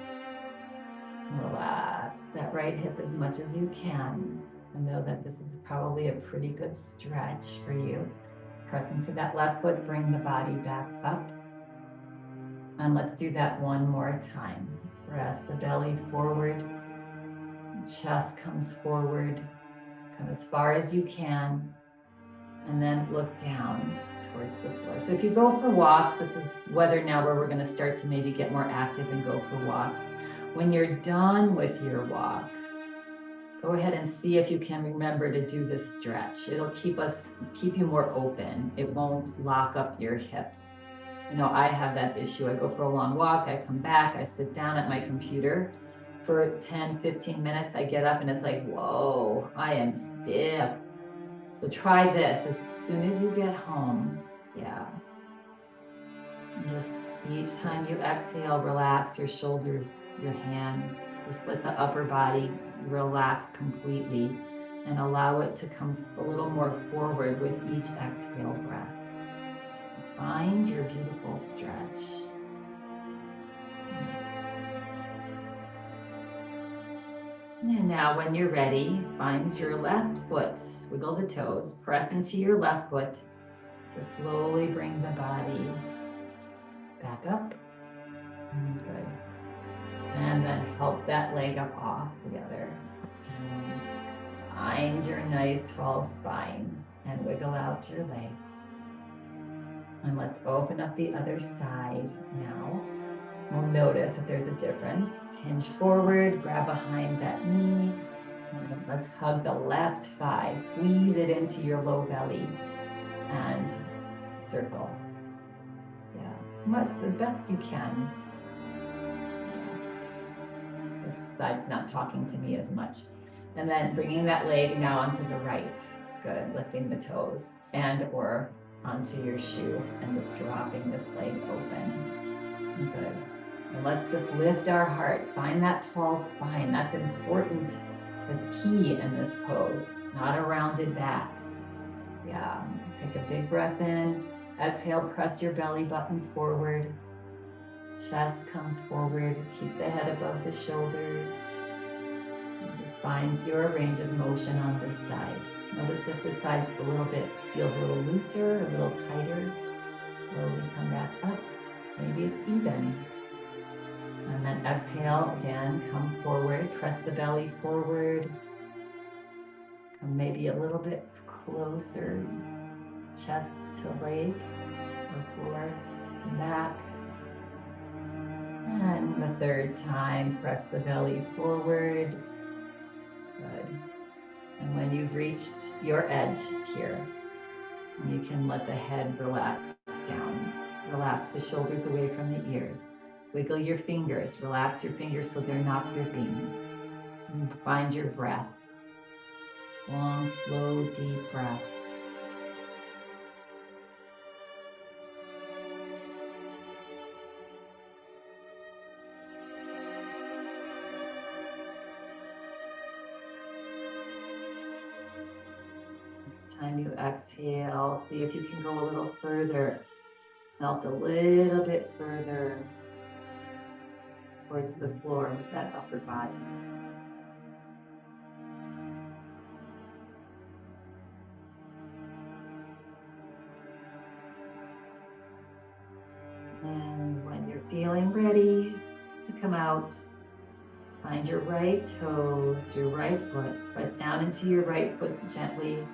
Relax that right hip as much as you can. And know that this is probably a pretty good stretch for you. Press into that left foot, bring the body back up. And let's do that one more time. Press the belly forward. Chest comes forward. Come as far as you can. And then look down towards the floor. So if you go for walks, this is weather now where we're going to start to maybe get more active and go for walks. When you're done with your walk, go ahead and see if you can remember to do this stretch. It'll keep you more open. It won't lock up your hips. You know, I have that issue. I go for a long walk, I come back, I sit down at my computer for 10, 15 minutes. I get up and it's like, whoa, I am stiff. So try this as soon as you get home. Yeah. And just each time you exhale, relax your shoulders, your hands. You split the upper body, relax completely, and allow it to come a little more forward with each exhale breath. Find your beautiful stretch. And now when you're ready, find your left foot, wiggle the toes, press into your left foot to slowly bring the body back up. help that leg up off the other. And find your nice tall spine and wiggle out your legs. And let's open up the other side now. We'll notice if there's a difference. Hinge forward, grab behind that knee. And let's hug the left thigh. Squeeze it into your low belly and circle. Yeah, as best you can. This side's not talking to me as much. And then bringing that leg now onto the right. Good, lifting the toes and or onto your shoe and just dropping this leg open. Good. And let's just lift our heart. Find that tall spine. That's important. That's key in this pose. Not a rounded back. Yeah. Take a big breath in. Exhale, press your belly button forward. Chest comes forward. Keep the head above the shoulders. And just find your range of motion on this side. Notice if this side feels a little looser, a little tighter. Slowly come back up. Maybe it's even. And then exhale again, come forward, press the belly forward. Come maybe a little bit closer, chest to leg, or forward and back. And the third time, press the belly forward. Good. And when you've reached your edge here, you can let the head relax down. Relax the shoulders away from the ears. Wiggle your fingers. Relax your fingers so they're not gripping. And find your breath. Long, slow, deep breaths. Each time you exhale, see if you can go a little further. Melt a little bit further towards the floor with that upper body. And when you're feeling ready to come out, find your right toes, your right foot. Press down into your right foot gently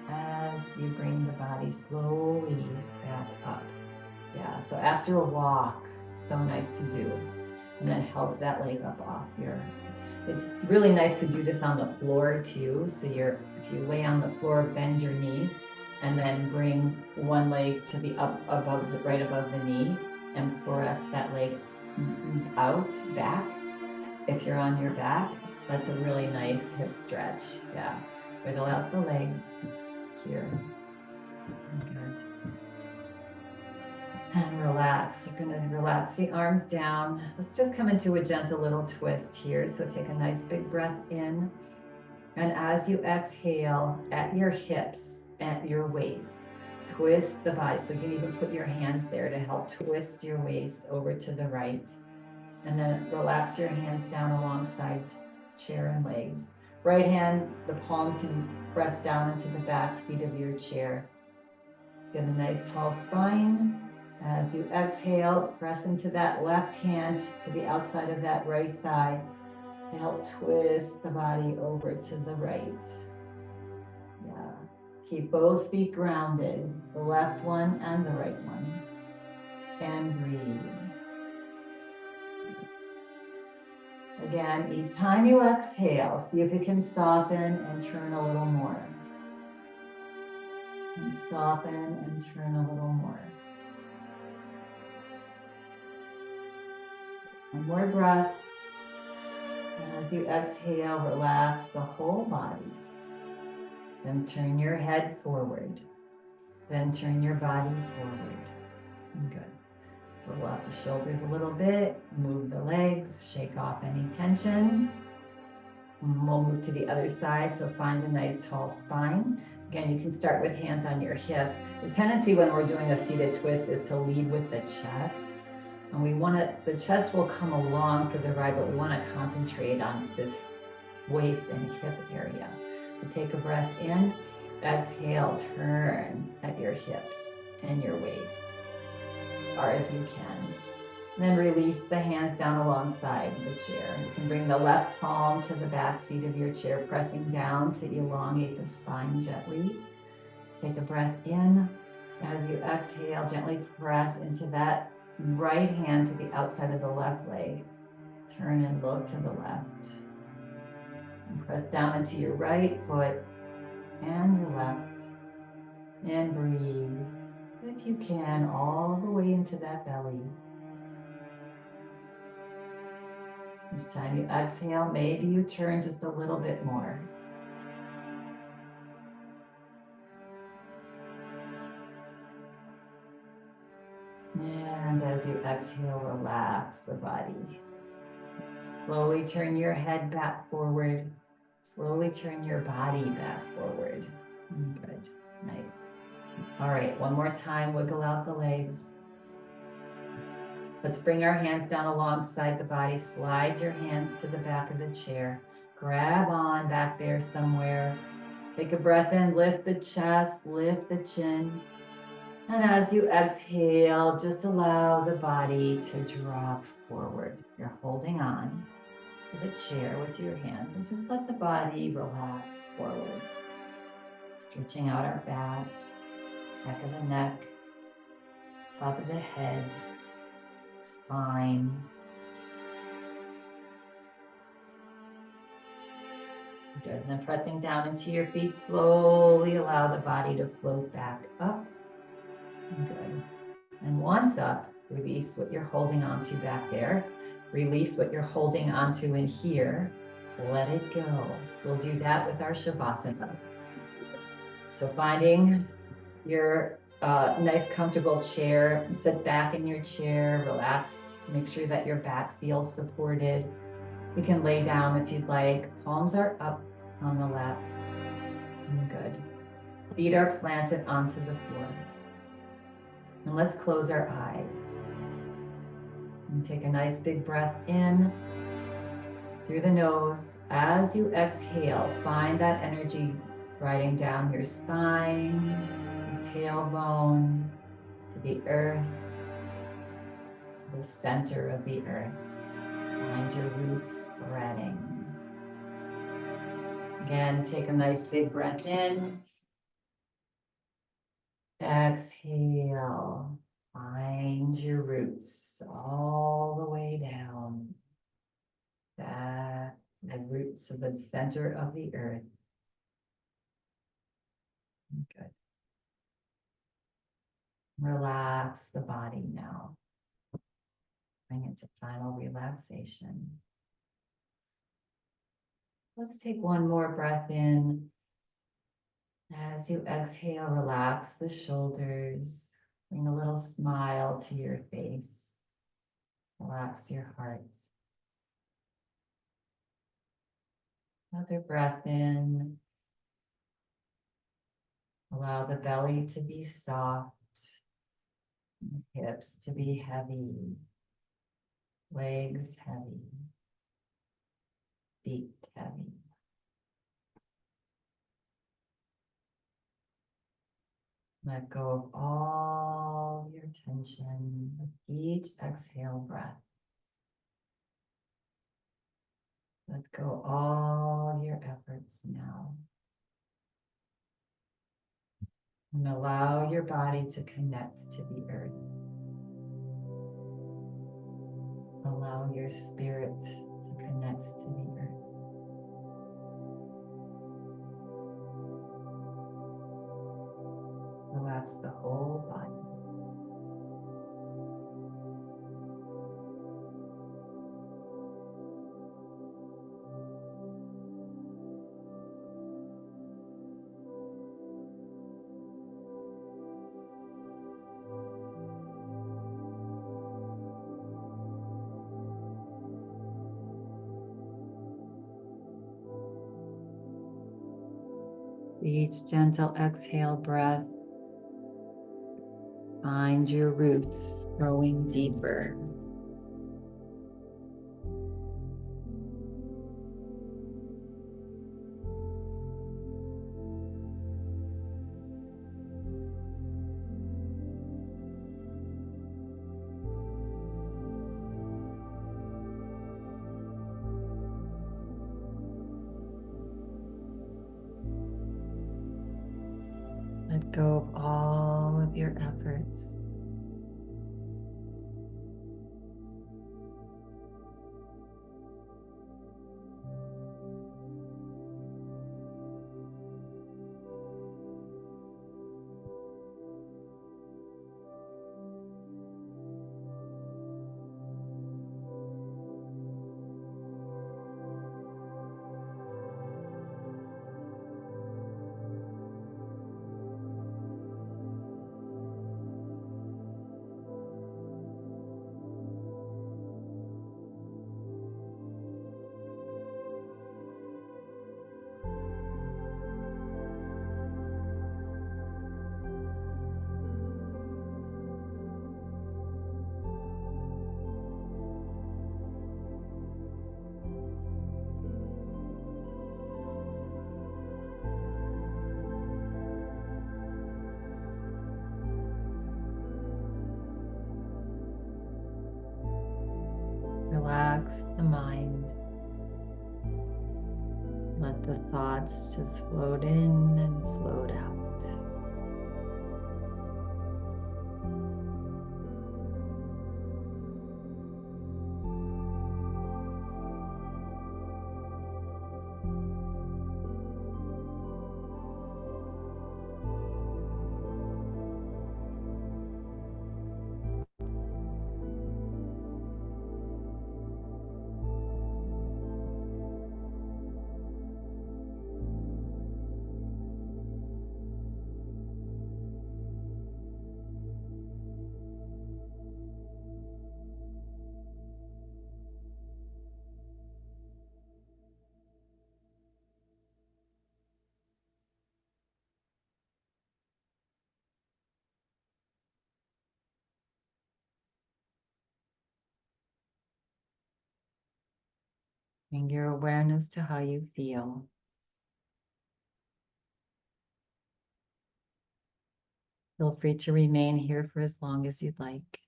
as you bring the body slowly back up. Yeah, so after a walk, so nice to do. And then help that leg up off here. It's really nice to do this on the floor too. So if you lay on the floor, bend your knees and then bring one leg to be up above right above the knee and press that leg out, back. If you're on your back, that's a really nice hip stretch. Yeah, wiggle out the legs here. Good. And relax. You're going to relax the arms down. Let's just come into a gentle little twist here. So take a nice big breath in. And as you exhale at your hips, at your waist, twist the body. So you can even put your hands there to help twist your waist over to the right. And then relax your hands down alongside chair and legs. Right hand, the palm can press down into the back seat of your chair. Get a nice tall spine. As you exhale, press into that left hand to the outside of that right thigh to help twist the body over to the right. Yeah. Keep both feet grounded, the left one and the right one. And breathe. Again, each time you exhale, see if you can soften and turn a little more. And soften and turn a little more. One more breath. And as you exhale, relax the whole body. Then turn your head forward. Then turn your body forward. Good. Roll out the shoulders a little bit. Move the legs. Shake off any tension. And we'll move to the other side. So find a nice tall spine. Again, you can start with hands on your hips. The tendency when we're doing a seated twist is to lead with the chest. And the chest will come along for the ride, but we want to concentrate on this waist and hip area. So take a breath in, exhale, turn at your hips and your waist, as far as you can. Then release the hands down alongside the chair. You can bring the left palm to the back seat of your chair, pressing down to elongate the spine gently. Take a breath in. As you exhale, gently press into that right hand to the outside of the left leg. Turn and look to the left. And press down into your right foot and your left. And breathe, if you can, all the way into that belly. Each time you exhale, maybe you turn just a little bit more. And as you exhale, relax the body. Slowly turn your head back forward. Slowly turn your body back forward. Good, nice. All right, one more time, wiggle out the legs. Let's bring our hands down alongside the body. Slide your hands to the back of the chair. Grab on back there somewhere. Take a breath in, lift the chest, lift the chin. And as you exhale, just allow the body to drop forward. You're holding on to the chair with your hands and just let the body relax forward. Stretching out our back of the neck, top of the head, spine. Good. And then pressing down into your feet, slowly allow the body to float back up. Good. And once up, release what you're holding onto back there. Release what you're holding onto in here. Let it go. We'll do that with our Shavasana. So finding your nice comfortable chair, sit back in your chair, relax, make sure that your back feels supported. You can lay down if you'd like. Palms are up on the lap. Good. Feet are planted onto the floor. And let's close our eyes. And take a nice big breath in through the nose. As you exhale, find that energy riding down your spine, to the tailbone, to the earth, to the center of the earth. Find your roots spreading. Again, take a nice big breath in. Exhale. Find your roots all the way down. Back the roots of the center of the earth. Good. Relax the body now. Bring it to final relaxation. Let's take one more breath in. As you exhale, relax the shoulders. Bring a little smile to your face. Relax your heart. Another breath in. Allow the belly to be soft. The hips to be heavy. Legs heavy. Feet heavy. Let go of all your tension with each exhale breath. Let go all your efforts now. And allow your body to connect to the earth. Allow your spirit to connect to the earth. Relax the whole body. Each gentle exhale breath, find your roots growing deeper. go of all of your efforts. Relax the mind. Let the thoughts just float in and float out. Bring your awareness to how you feel. Feel free to remain here for as long as you'd like.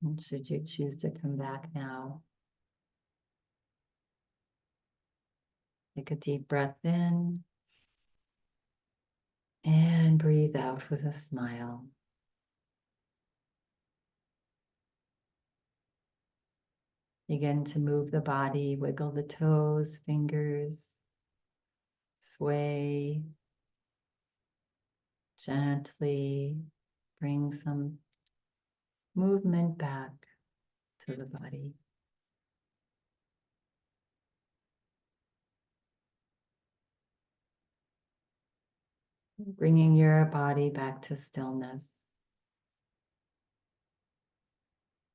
And should you choose to come back now, take a deep breath in and breathe out with a smile. Begin to move the body, wiggle the toes, fingers, sway gently, bring some movement back to the body. Bringing your body back to stillness.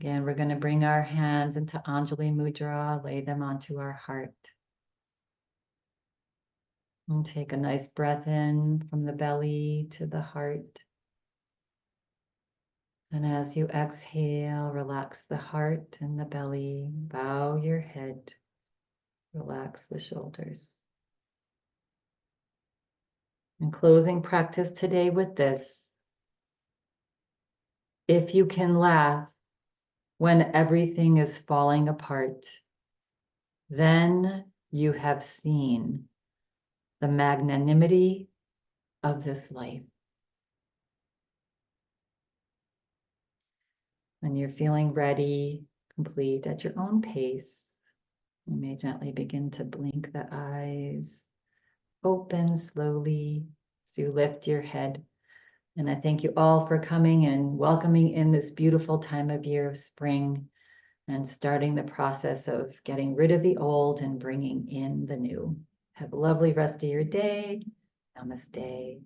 Again, we're going to bring our hands into Anjali Mudra, lay them onto our heart. And take a nice breath in from the belly to the heart. And as you exhale, relax the heart and the belly, bow your head, relax the shoulders. In closing, practice today with this. If you can laugh when everything is falling apart, then you have seen the magnanimity of this life. When you're feeling ready, complete at your own pace, you may gently begin to blink the eyes, open slowly as you lift your head. And I thank you all for coming and welcoming in this beautiful time of year of spring and starting the process of getting rid of the old and bringing in the new. Have a lovely rest of your day. Namaste.